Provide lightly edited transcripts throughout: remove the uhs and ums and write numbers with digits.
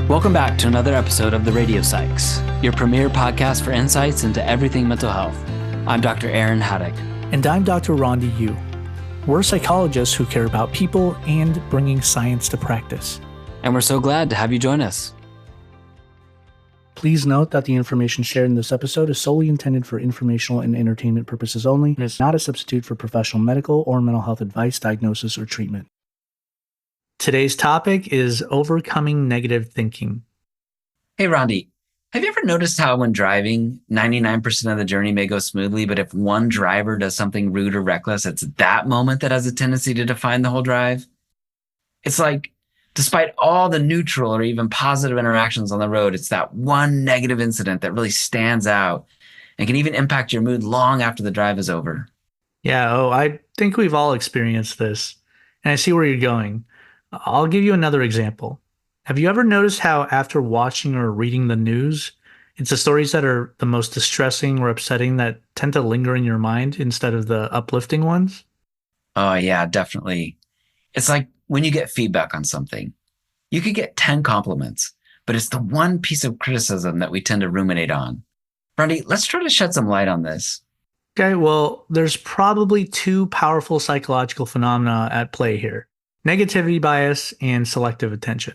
Welcome back to another episode of The Radio Psychs, your premier podcast for insights into everything mental health. I'm Dr. Aaron Haddock. And I'm Dr. Rhonda Yu. We're psychologists who care about people and bringing science to practice. And we're so glad to have you join us. Please note that the information shared in this episode is solely intended for informational and entertainment purposes only and is not a substitute for professional medical or mental health advice, diagnosis, or treatment. Today's topic is overcoming negative thinking. Hey, Rondi, have you ever noticed how when driving, 99% of the journey may go smoothly, but if one driver does something rude or reckless, it's that moment that has a tendency to define the whole drive? It's like, despite all the neutral or even positive interactions on the road, it's that one negative incident that really stands out and can even impact your mood long after the drive is over. Yeah, I think we've all experienced this, and I see where you're going. I'll give you another example. Have you ever noticed how after watching or reading the news, it's the stories that are the most distressing or upsetting that tend to linger in your mind instead of the uplifting ones? Oh, yeah, definitely. It's like when you get feedback on something. You could get 10 compliments, but it's the one piece of criticism that we tend to ruminate on. Brandy, let's try to shed some light on this. Okay, well, there's probably two powerful psychological phenomena at play here: negativity bias and selective attention.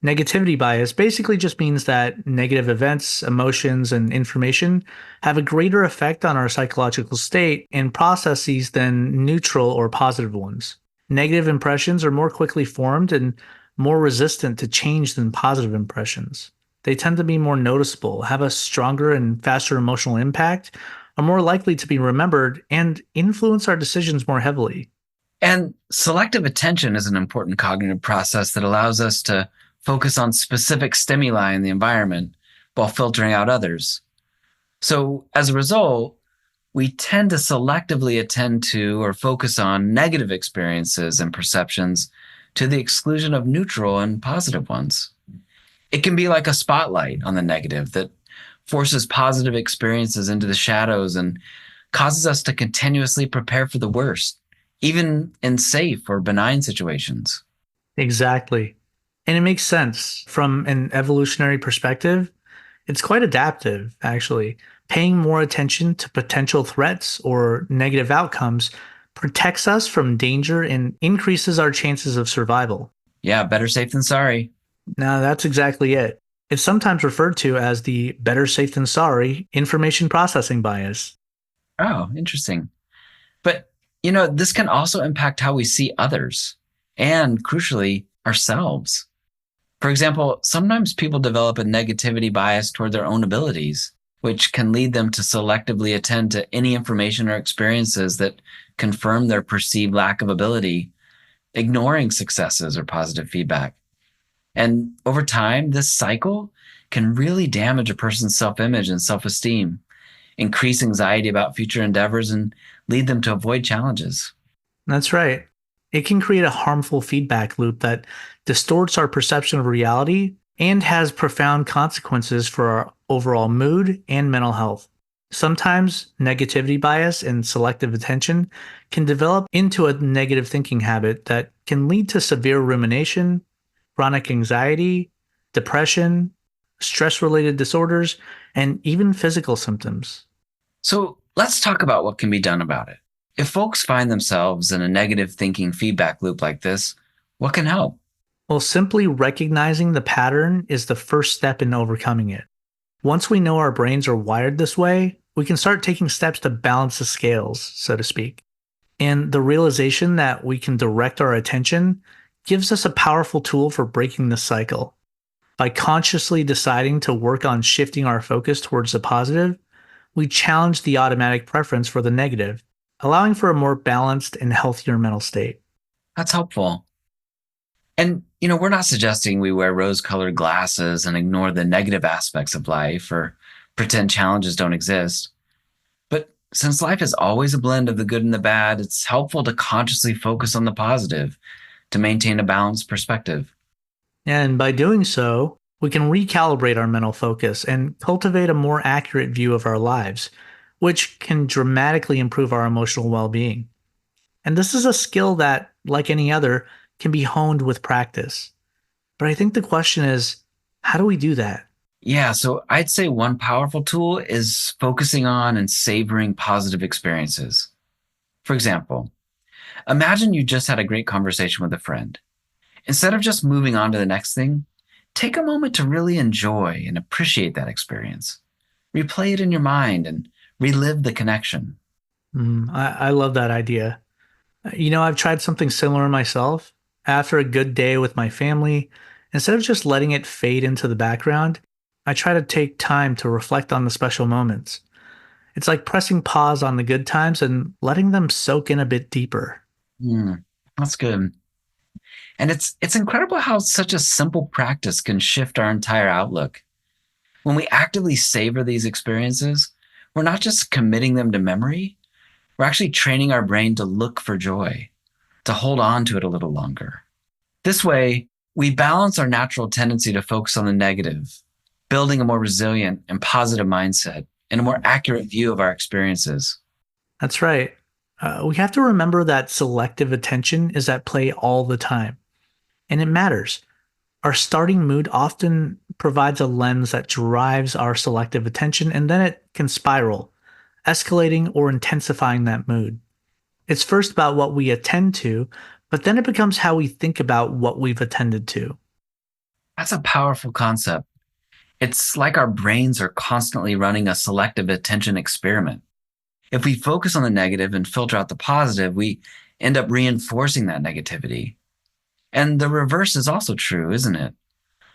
Negativity bias basically just means that negative events, emotions, and information have a greater effect on our psychological state and processes than neutral or positive ones. Negative impressions are more quickly formed and more resistant to change than positive impressions. They tend to be more noticeable, have a stronger and faster emotional impact, are more likely to be remembered, and influence our decisions more heavily. And selective attention is an important cognitive process that allows us to focus on specific stimuli in the environment while filtering out others. So as a result, we tend to selectively attend to or focus on negative experiences and perceptions to the exclusion of neutral and positive ones. It can be like a spotlight on the negative that forces positive experiences into the shadows and causes us to continuously prepare for the worst, even in safe or benign situations. Exactly. And it makes sense from an evolutionary perspective. It's quite adaptive, actually. Paying more attention to potential threats or negative outcomes protects us from danger and increases our chances of survival. Yeah, better safe than sorry. Now, that's exactly it. It's sometimes referred to as the better safe than sorry information processing bias. Oh, interesting. But, this can also impact how we see others and, crucially, ourselves. For example, sometimes people develop a negativity bias toward their own abilities, which can lead them to selectively attend to any information or experiences that confirm their perceived lack of ability, ignoring successes or positive feedback. And over time, this cycle can really damage a person's self-image and self-esteem, increase anxiety about future endeavors, and lead them to avoid challenges. That's right. It can create a harmful feedback loop that distorts our perception of reality and has profound consequences for our overall mood and mental health. Sometimes negativity bias and selective attention can develop into a negative thinking habit that can lead to severe rumination, chronic anxiety, depression, stress-related disorders, and even physical symptoms. So let's talk about what can be done about it. If folks find themselves in a negative thinking feedback loop like this, what can help? Well, simply recognizing the pattern is the first step in overcoming it. Once we know our brains are wired this way, we can start taking steps to balance the scales, so to speak. And the realization that we can direct our attention gives us a powerful tool for breaking the cycle. By consciously deciding to work on shifting our focus towards the positive, we challenge the automatic preference for the negative, allowing for a more balanced and healthier mental state. That's helpful. And, we're not suggesting we wear rose-colored glasses and ignore the negative aspects of life or pretend challenges don't exist. But since life is always a blend of the good and the bad, it's helpful to consciously focus on the positive to maintain a balanced perspective. And by doing so, we can recalibrate our mental focus and cultivate a more accurate view of our lives, which can dramatically improve our emotional well-being. And this is a skill that, like any other, can be honed with practice. But I think the question is, How do we do that? Yeah, so I'd say one powerful tool is focusing on and savoring positive experiences. For example, imagine you just had a great conversation with a friend. Instead of just moving on to the next thing, take a moment to really enjoy and appreciate that experience. Replay it in your mind and relive the connection. I love that idea. I've tried something similar myself. After a good day with my family, instead of just letting it fade into the background, I try to take time to reflect on the special moments. It's like pressing pause on the good times and letting them soak in a bit deeper. Hmm, that's good. And it's incredible how such a simple practice can shift our entire outlook. When we actively savor these experiences, we're not just committing them to memory, we're actually training our brain to look for joy, to hold on to it a little longer. This way, we balance our natural tendency to focus on the negative, building a more resilient and positive mindset and a more accurate view of our experiences. That's right. We have to remember that selective attention is at play all the time, and it matters. Our starting mood often provides a lens that drives our selective attention, and then it can spiral, escalating or intensifying that mood. It's first about what we attend to, but then it becomes how we think about what we've attended to. That's a powerful concept. It's like our brains are constantly running a selective attention experiment. If we focus on the negative and filter out the positive, we end up reinforcing that negativity. And the reverse is also true, isn't it?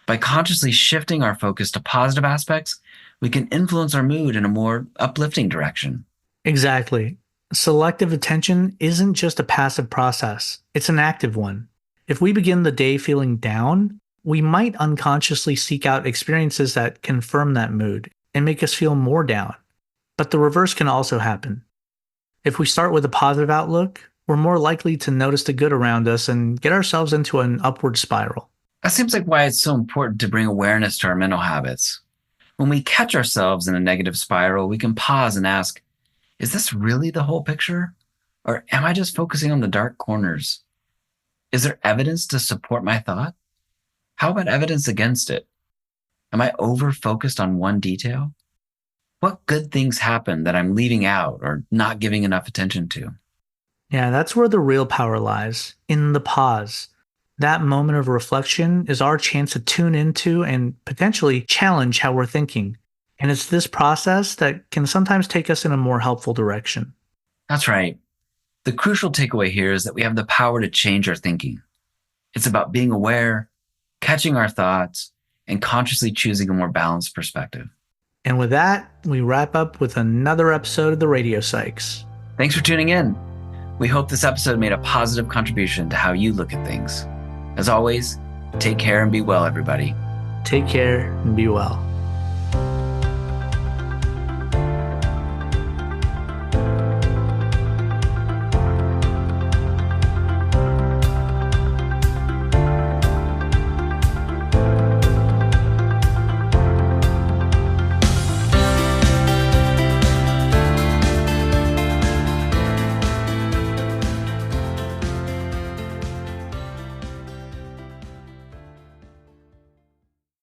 By consciously shifting our focus to positive aspects, we can influence our mood in a more uplifting direction. Exactly. Selective attention isn't just a passive process, it's an active one. If we begin the day feeling down, we might unconsciously seek out experiences that confirm that mood and make us feel more down. But the reverse can also happen. If we start with a positive outlook, we're more likely to notice the good around us and get ourselves into an upward spiral. That seems like why it's so important to bring awareness to our mental habits. When we catch ourselves in a negative spiral, we can pause and ask, is this really the whole picture? Or am I just focusing on the dark corners? Is there evidence to support my thought? How about evidence against it? Am I over focused on one detail? What good things happen that I'm leaving out or not giving enough attention to? Yeah, that's where the real power lies, in the pause. That moment of reflection is our chance to tune into and potentially challenge how we're thinking. And it's this process that can sometimes take us in a more helpful direction. That's right. The crucial takeaway here is that we have the power to change our thinking. It's about being aware, catching our thoughts, and consciously choosing a more balanced perspective. And with that, we wrap up with another episode of the Radio Psychs. Thanks for tuning in. We hope this episode made a positive contribution to how you look at things. As always, take care and be well, everybody. Take care and be well.